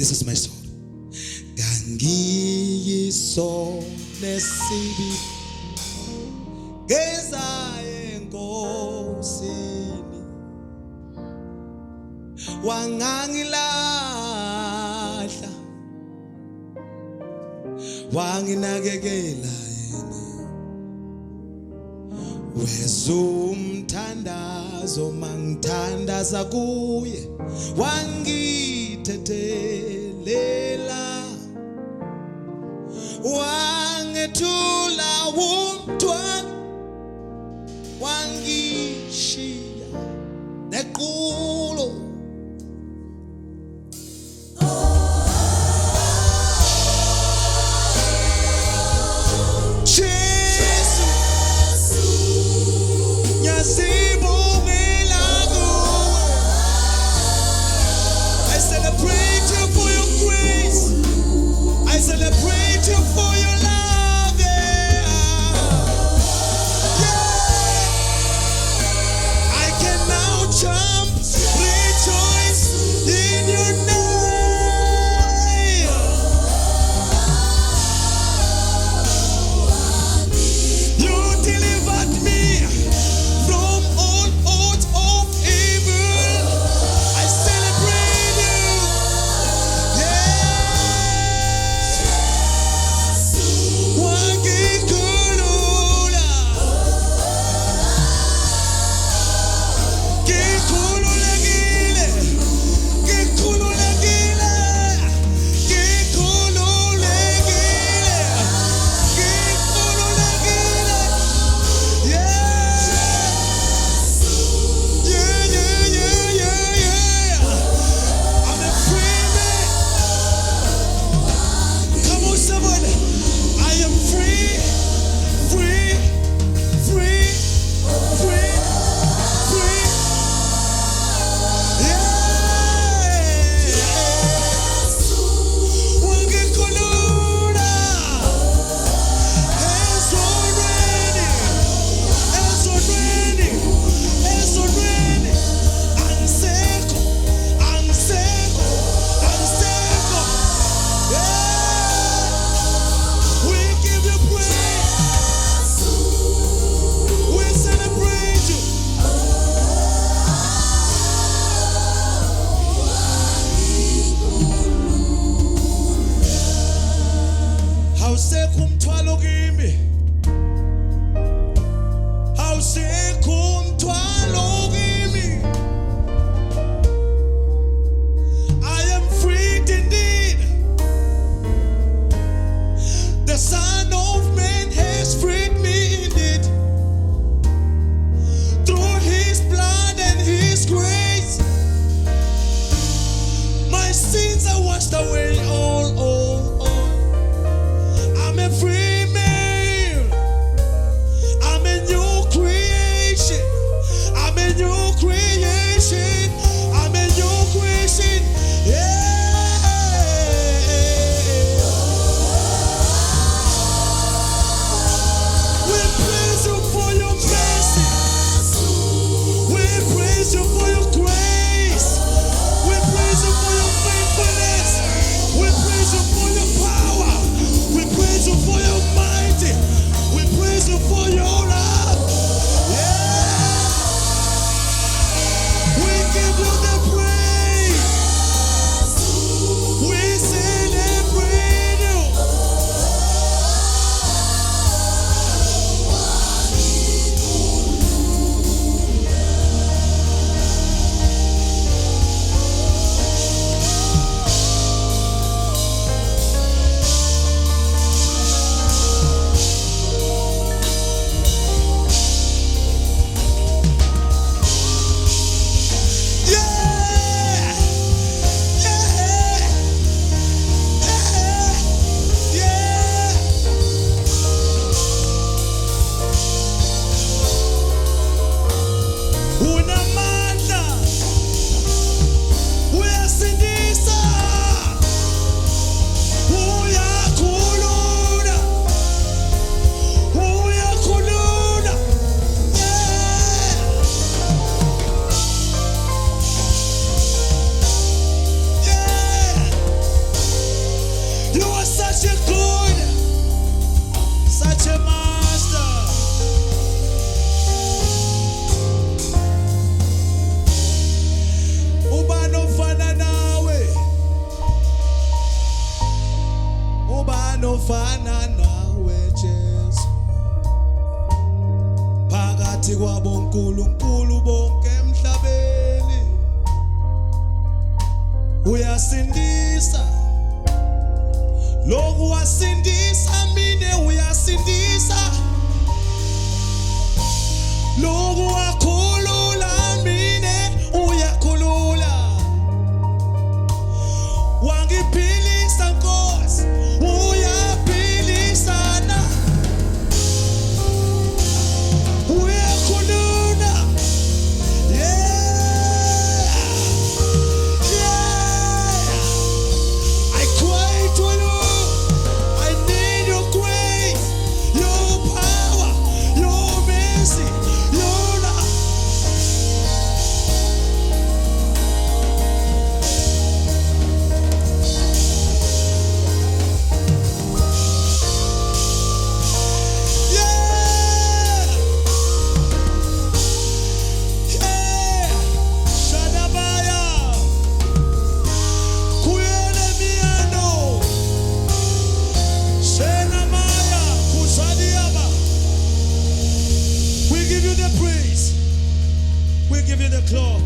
This is my song. Gangiyiso nesibi geza enkosini wangangilahla wanginakekela yena wezumthandazo mangithandaza kuye wangithethelela wangethula umthwalo wangishiya nequlo Celebrate you for your love, yeah. I can now jump, rejoice in your name. You delivered me from all odds of evil. I celebrate you. awusekho umthwalo kimi, awusekho umthwalo kimi. I am freed indeed. The Son of Man has freed me indeed. Through His blood and His grace, my sins are washed away all. I'm a free man. I'm a new creation. I'm a new creation. I'm a new creation. Yeah. We praise you for your mercy. We praise you for your grace. We praise you for your faithfulness. We praise you for your power. We praise you for your mighty. We praise you for your love. Yeah. We give you the praise. We celebrate you. Unamandla, uyasindisa, uyakhulula, uyakhulula. Yeah. You are such a good, such a master. Ubani ofana nawe, ubani ofana nawe Jesu, phakathi kwabonkulunkulu bonke emhlabeni. Uyasindisa, lokhu wasindisa mina uyasindisa, lokhu wakhulula mina uyakhulula. Wangiphilisa Nkosi, uyaphilisana, uyakhulula. Yeah, yeah. I cry to you. I need your grace, your power, your mercy, your love. Yeah, yeah. Shadabaya, kuyele miano, Shenamaya, Kusadiaba. We give you the praise. We give you the glory.